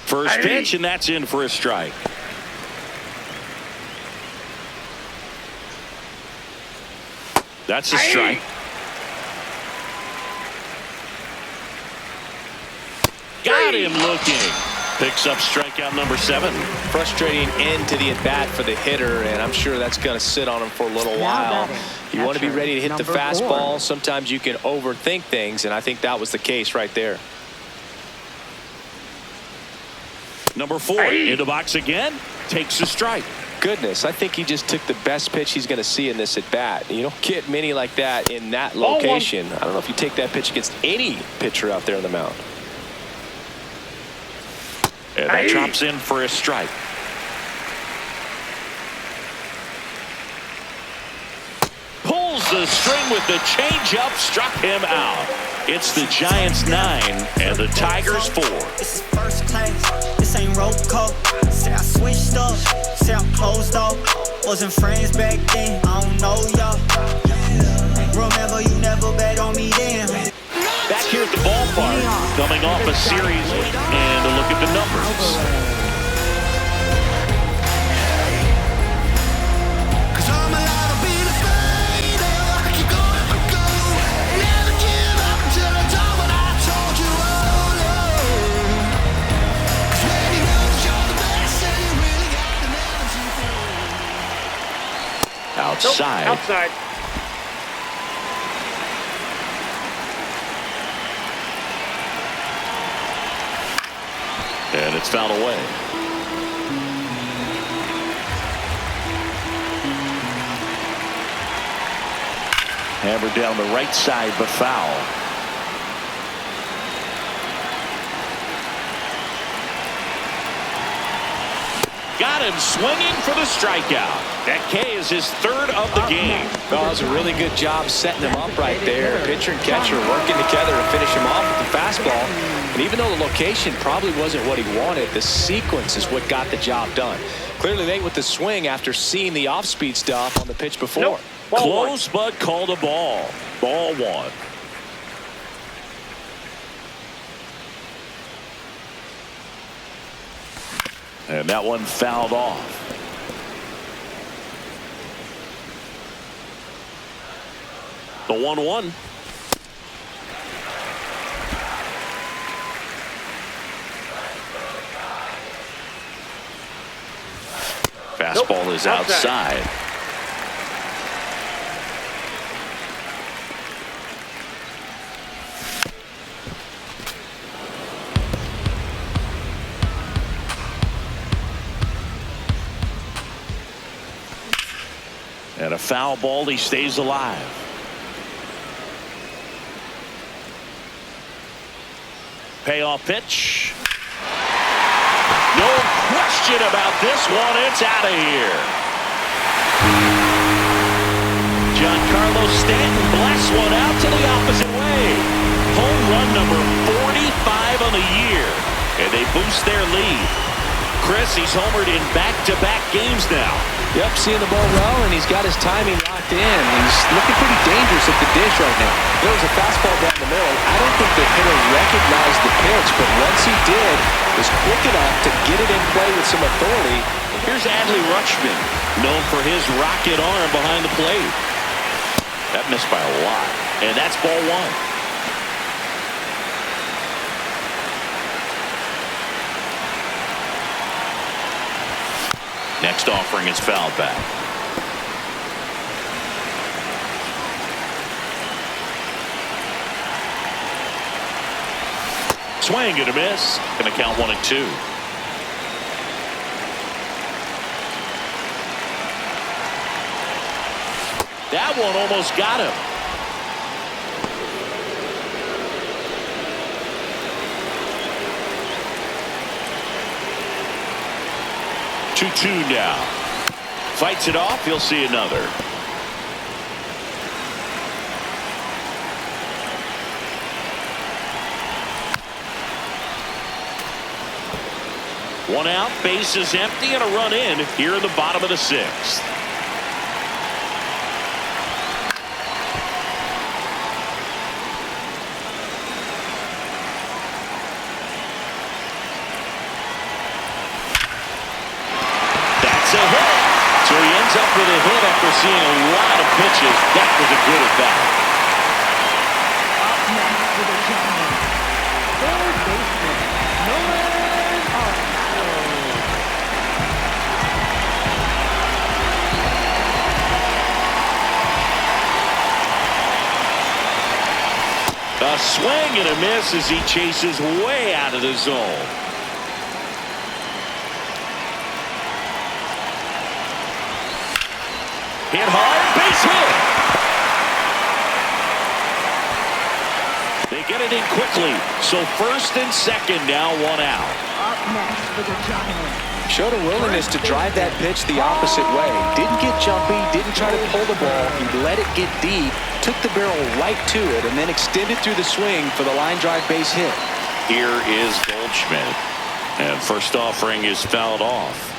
First pitch, and that's in for a strike. That's a strike. Got him looking. Picks up strikeout number 7. Frustrating end to the at-bat for the hitter, and I'm sure that's going to sit on him for a little while. You want to be ready to hit the fastball. Sometimes you can overthink things, and I think that was the case right there. Number 4 in the box again. Takes a strike. Goodness, I think he just took the best pitch he's going to see in this at-bat. You don't get many like that in that location. I don't know if you take that pitch against any pitcher out there on the mound. And that drops in for a strike. Pulls the string with the changeup, struck him out. It's the Giants 9 and the Tigers 4. This is first class, this ain't roll call. Say I switched up, say I closed off. Wasn't friends back then, I don't know y'all. Remember you never bet on me then. Back here at the ballpark, coming off a series, and a look at the numbers. Till outside. And it's fouled away. Hammered down the right side, but foul. Got him swinging for the strikeout. That K is his third of the game. Well, that was a really good job setting him up right there. Pitcher and catcher working together to finish him off with the fastball. And even though the location probably wasn't what he wanted, the sequence is what got the job done. Clearly late with the swing after seeing the off-speed stuff on the pitch before. Nope. Close, but called a ball. Ball one. And that one fouled off. The 1-1. Fastball is outside. And a foul ball, he stays alive. Payoff pitch. No question about this one. It's out of here. Giancarlo Stanton blasts one out to the opposite way. Home run number 45 on the year. And they boost their lead. Chris, he's homered in back-to-back games now. Yep, seeing the ball well, and he's got his timing locked in. He's looking pretty dangerous at the dish right now. There was a fastball down the middle. I don't think the hitter recognized the pitch, but once he did, was quick enough to get it in play with some authority. Here's Adley Rutschman, known for his rocket arm behind the plate. That missed by a lot, and that's ball one. Next offering is fouled back. Swing and a miss. Going to count 1-2. That one almost got him. Two now. Fights it off. You'll see another. One out, base is empty, and a run in here in the bottom of the sixth. That's a hit. So he ends up with a hit after seeing a lot of pitches. That was a good at bat. Up next for the Giants, third baseman, Nolan Arenado. A swing and a miss as he chases way out of the zone. Hit hard, base hit. They get it in quickly. So first and second now, one out. Up next for the Giants. Showed a willingness to drive that pitch the opposite way. Didn't get jumpy, didn't try to pull the ball. He let it get deep, took the barrel right to it, and then extended through the swing for the line drive base hit. Here is Goldschmidt. And first offering is fouled off.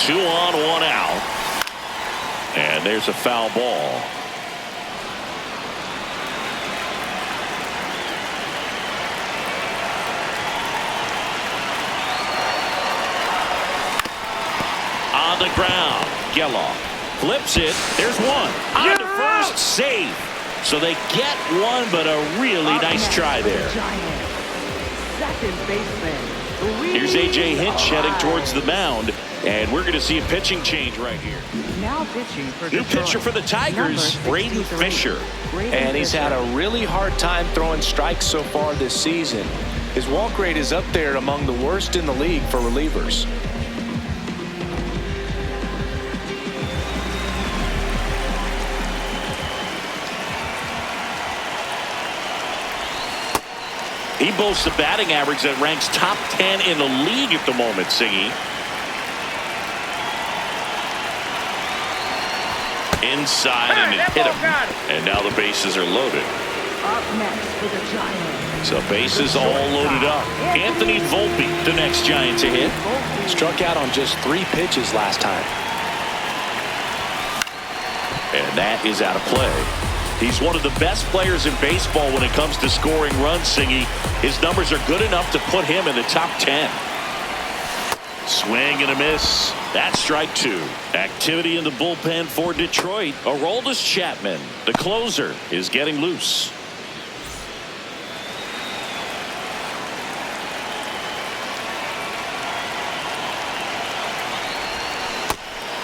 Two on, one out. And there's a foul ball. On the ground, Geloff flips it. There's one. On to first, safe. So they get one, but a really nice try there. second baseman. Here's A.J. Hinch heading towards the mound, and we're going to see a pitching change right here. Now pitching for New Detroit. pitcher for the Tigers, Braden Fisher. And he's had a really hard time throwing strikes so far this season. His walk rate is up there among the worst in the league for relievers. He boasts a batting average that ranks top 10 in the league at the moment, Singy. Inside, and it hit him. And now the bases are loaded. Up next for the Giants. So bases all loaded up. Anthony Volpe, the next Giant to hit. Struck out on just 3 pitches last time. And that is out of play. He's one of the best players in baseball when it comes to scoring runs, Singy. His numbers are good enough to put him in the top 10. Swing and a miss. That's strike 2. Activity in the bullpen for Detroit. Aroldis Chapman, the closer, is getting loose.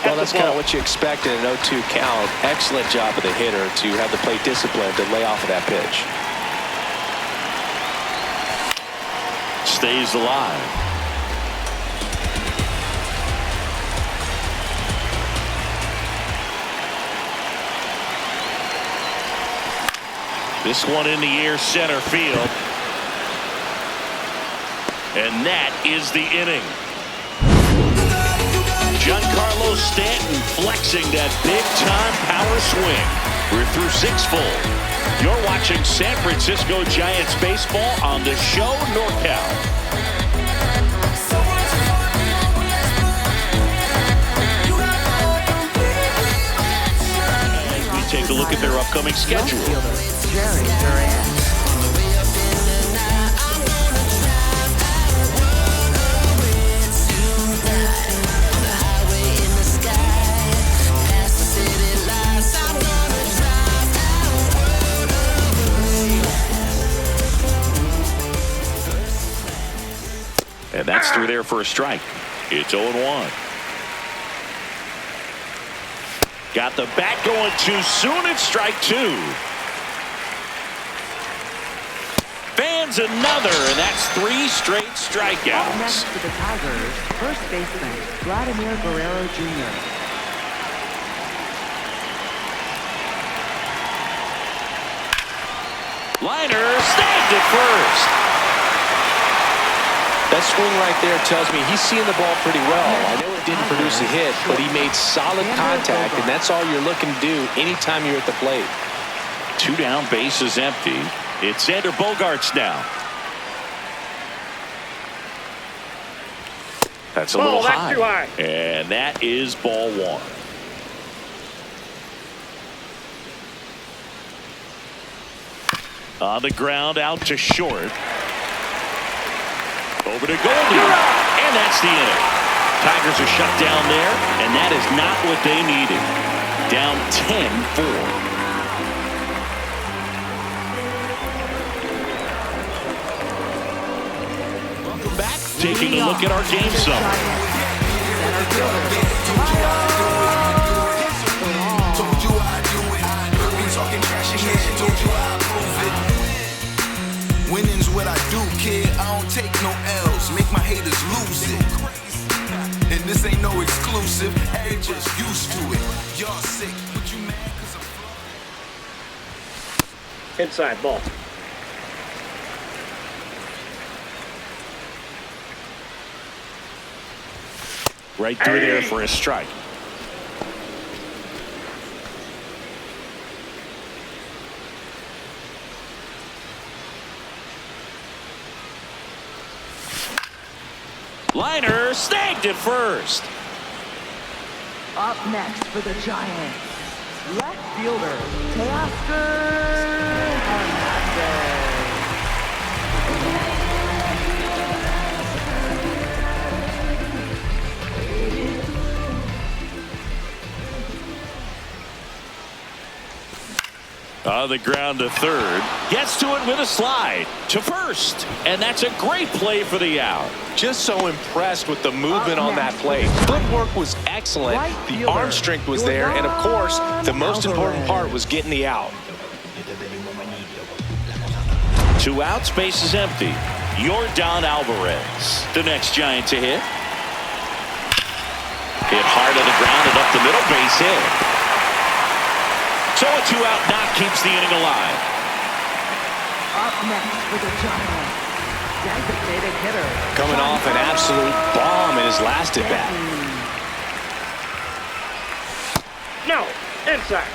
Well, that's kind of what you expect in an 0-2 count. Excellent job of the hitter to have the plate discipline to lay off of that pitch. Stays alive. This one in the air, center field. And that is the inning. Giancarlo Stanton flexing that big-time power swing. We're through 6 full. You're watching San Francisco Giants baseball on the show NorCal. As we take a look at their upcoming schedule. Jerry Durant. And that's through there for a strike. It's 0-1. Got the bat going too soon. It's strike 2. Fans another, and that's 3 straight Up strikeouts. next for the Tigers, first baseman Vladimir Guerrero Jr. Liner snagged at first. That swing right there tells me he's seeing the ball pretty well. I know it didn't produce a hit, but he made solid contact, and that's all you're looking to do anytime you're at the plate. 2 down, bases empty. It's Xander Bogaerts now. That's a little that's high. too high. And that is ball 1. On the ground, out to short. Over to Goldie, and that's the inning. Tigers are shut down there, and that is not what they needed. Down 10-4. Welcome back. Taking a look at our game summary. Winning's what I do, kid. I don't take no L's. Make my haters lose it. And this ain't no exclusive. They just used to it. Y'all sick, but you mad 'cause I'm Inside ball. Right through there for a strike. Liner snagged at first. Up next for the Giants, left fielder Teoscar Hernandez. On the ground to third. Gets to it with a slide to first. And that's a great play for the out. Just so impressed with the movement on that play. Footwork was excellent. The arm strength was there. And, of course, the most important part was getting the out. 2 outs, base is empty. Yordan Alvarez, the next Giant to hit. Hit hard to the ground and up the middle, base hit. So a 2-out knock keeps the inning alive. Up next for the Giants, designated hitter. Coming off an absolute bomb in his last at bat. No, inside.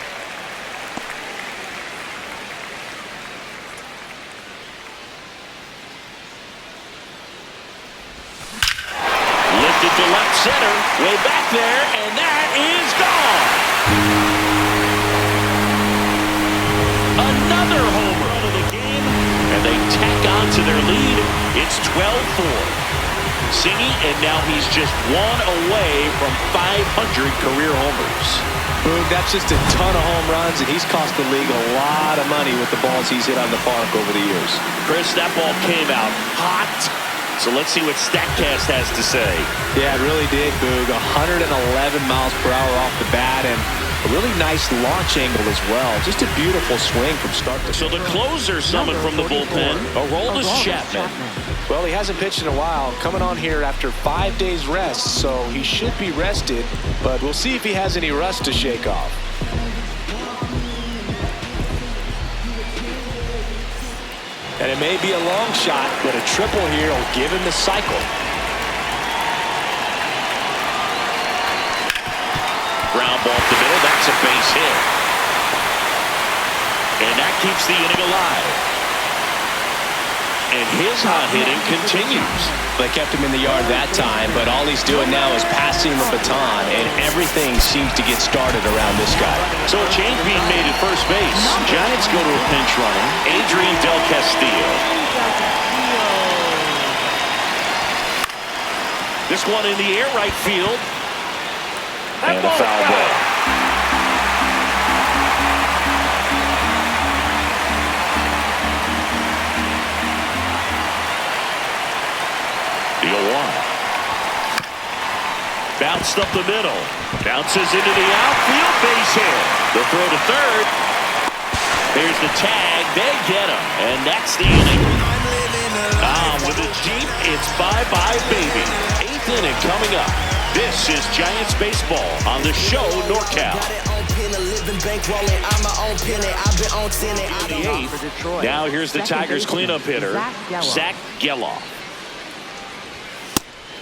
Lifted to left center, way back there, and that is gone. Another home run of the game, and they tack on to their lead. It's 12-4. Singy, and now he's just 1 away from 500 career homers. Boog, that's just a ton of home runs, and he's cost the league a lot of money with the balls he's hit on the park over the years. Chris, that ball came out hot. So let's see what StatCast has to say. Yeah, it really did, Boog. 111 miles per hour off the bat, and a really nice launch angle as well. Just a beautiful swing from start to finish. So the closer summoned from the bullpen, Aroldis Chapman. Well, he hasn't pitched in a while. Coming on here after 5 days rest, so he should be rested, but we'll see if he has any rust to shake off. And it may be a long shot, but a triple here will give him the cycle. Ground ball up the middle, that's a base hit. And that keeps the inning alive. And his hot hitting continues. They kept him in the yard that time, but all he's doing now is passing the baton, and everything seems to get started around this guy. So a change being made at first base. Giants go to a pinch runner, Adrian Del Castillo. This one in the air, right field. And a foul ball. The 0-1. Bounced up the middle. Bounces into the outfield, base hit. The throw to third. There's the tag. They get him. And that's the inning. With a Jeep, it's bye-bye, baby. 8th inning coming up. This is Giants baseball on the show NorCal. Now here's the Tigers cleanup hitter, Zach Geloff.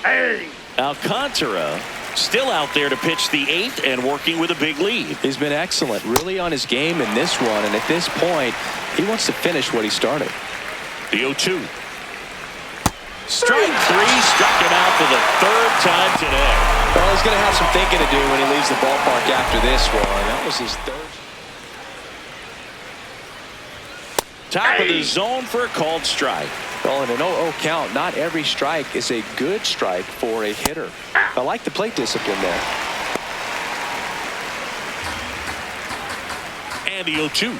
Hey! Alcantara still out there to pitch the 8th and working with a big lead. He's been excellent, really on his game in this one, and at this point, he wants to finish what he started. The 0-2. Strike 3, struck him out for the 3rd time today. Well, he's going to have some thinking to do when he leaves the ballpark after this one. That was his 3rd. Top of the zone for a called strike. Well, in an 0-0 count, not every strike is a good strike for a hitter. I like the plate discipline there. And the 0-2.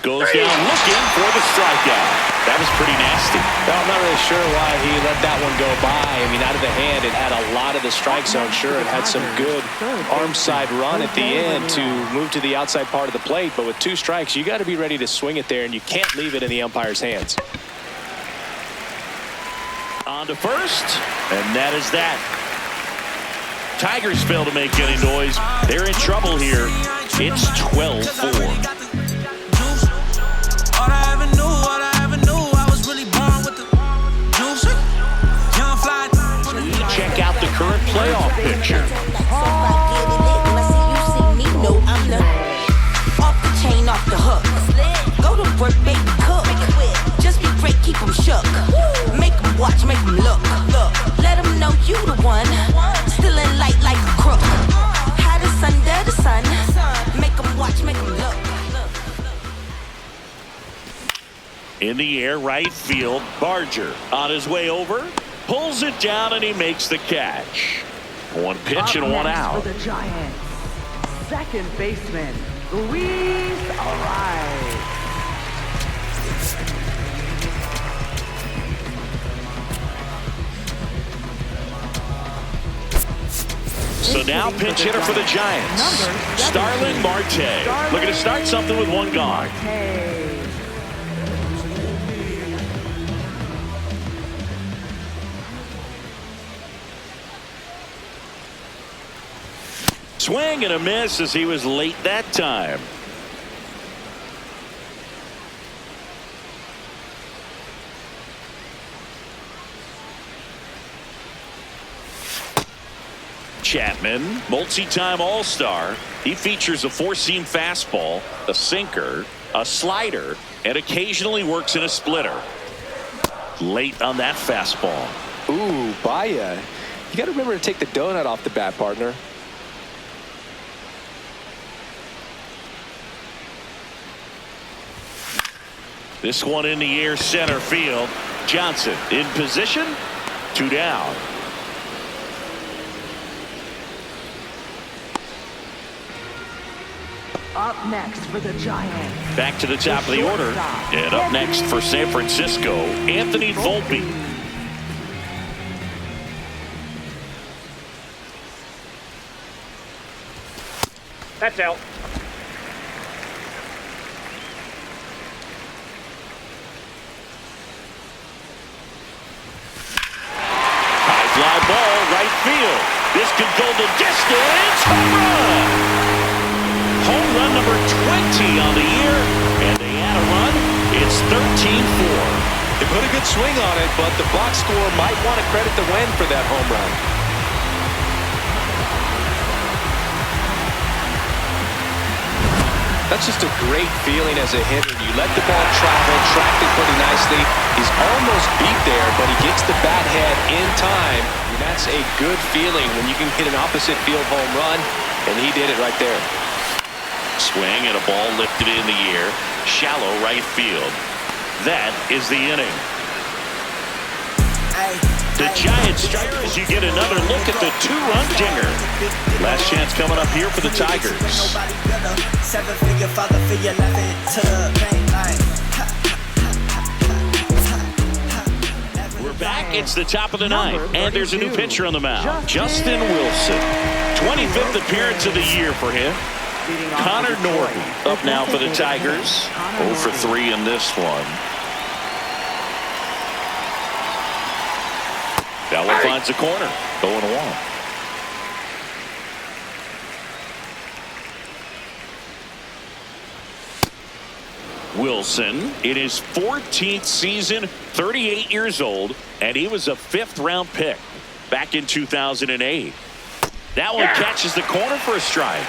Goes down looking for the strikeout. That was pretty nasty. Well, I'm not really sure why he let that one go by. I mean, out of the hand, it had a lot of the strike zone. Sure, it had some good arm side run at the end to move to the outside part of the plate. But with 2 strikes, you got to be ready to swing it there, and you can't leave it in the umpire's hands. On to first, and that is that. Tigers fail to make any noise. They're in trouble here. It's 12-4. Check out the current playoff picture. Off the chain, off the hook. Go to work, baby, cook. Just be great, keep them shook. Make them watch, make them look. Let them know you the one. Still in light like a crook. Hottest under the sun. Make them watch, make them look. In the air, right field, Barger on his way over. Pulls it down and he makes the catch. 1 pitch and 1 out. For the Giants, second baseman Luis Ariz. So now pinch hitter for the Giants, Starling Marte. Looking to start something with one gone. Swing and a miss as he was late that time. Chapman, multi-time All-Star. He features a four-seam fastball, a sinker, a slider, and occasionally works in a splitter. Late on that fastball. Ooh, Baya. You got to remember to take the donut off the bat, partner. This one in the air, center field. Johnson in position. 2 down. Up next for the Giants. Back to the top of the order. And up next for San Francisco, Anthony Volpe. That's out. High fly ball, right field. This could go the distance. Home run! Home run number 20 on the year. And they add a run. It's 13-4. They put a good swing on it, but the box score might want to credit the win for that home run. That's just a great feeling as a hitter. You let the ball travel, tracked it pretty nicely. He's almost beat there, but he gets the bat head in time. And that's a good feeling when you can hit an opposite field home run, and he did it right there. Swing and a ball lifted in the air. Shallow right field. That is the inning. The Giants strike as you get another look at the 2-run dinger. Last chance coming up here for the Tigers. We're back. It's the top of the ninth, and there's a new pitcher on the mound. Justin Wilson. 25th appearance of the year for him. Connor Norton up now for the Tigers. 0 for 3 in this one. Bella finds the corner. 0-1. Wilson in his 14th season, 38 years old, and he was a 5th-round pick back in 2008. That one catches the corner for a strike.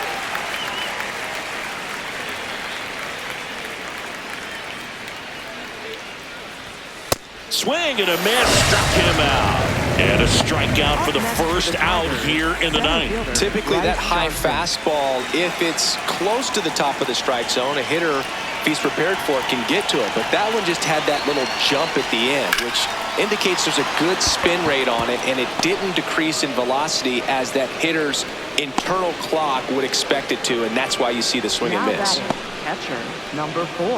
Swing and a miss, struck him out. And a strikeout for the first out here in the ninth. Typically that high fastball, if it's close to the top of the strike zone, a hitter, if he's prepared for it, can get to it. But that one just had that little jump at the end, which indicates there's a good spin rate on it, and it didn't decrease in velocity as that hitter's internal clock would expect it to, and that's why you see the swing and miss. Catcher number 4.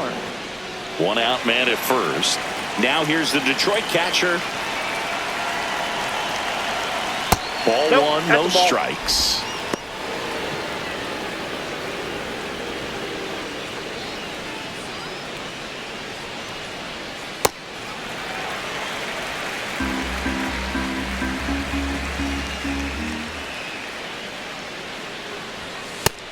1 out man at first. Now here's the Detroit catcher. Ball one, no strikes.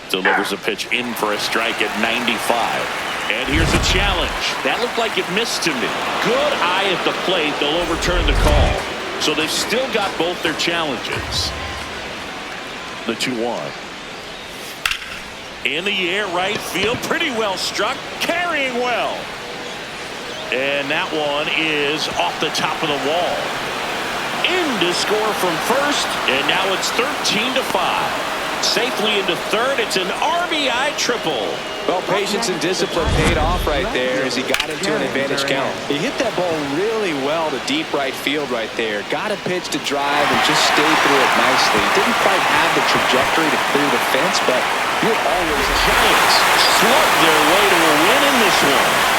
Delivers a pitch in for a strike at 95. And here's a challenge. That looked like it missed to me. Good eye at the plate. They'll overturn the call. So they've still got both their challenges. The 2-1. In the air, right field. Pretty well struck. Carrying well. And that one is off the top of the wall. In to score from first. And now it's 13-5. Safely into third. It's an RBI triple. Well, patience and discipline paid off right there as he got into an advantage count. He hit that ball really well to deep right field right there. Got a pitch to drive and just stayed through it nicely. Didn't quite have the trajectory to clear the fence, but you're always... Giants slug their way to a win in this one.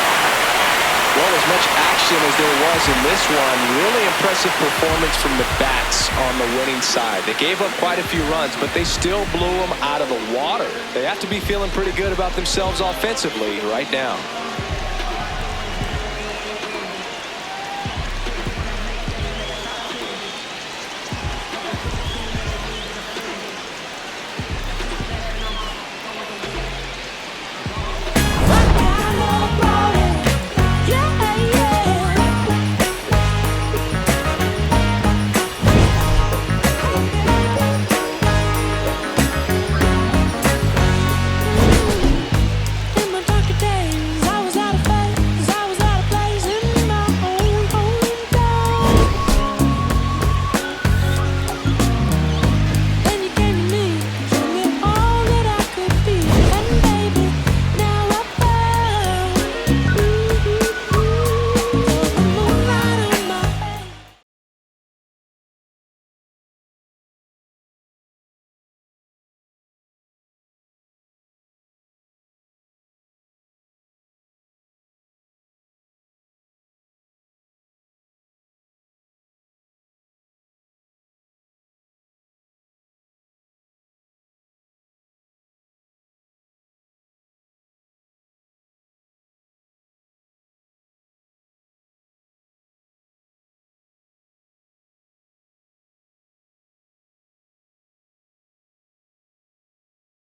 Well, as much action as there was in this one, really impressive performance from the bats on the winning side. They gave up quite a few runs, but they still blew them out of the water. They have to be feeling pretty good about themselves offensively right now.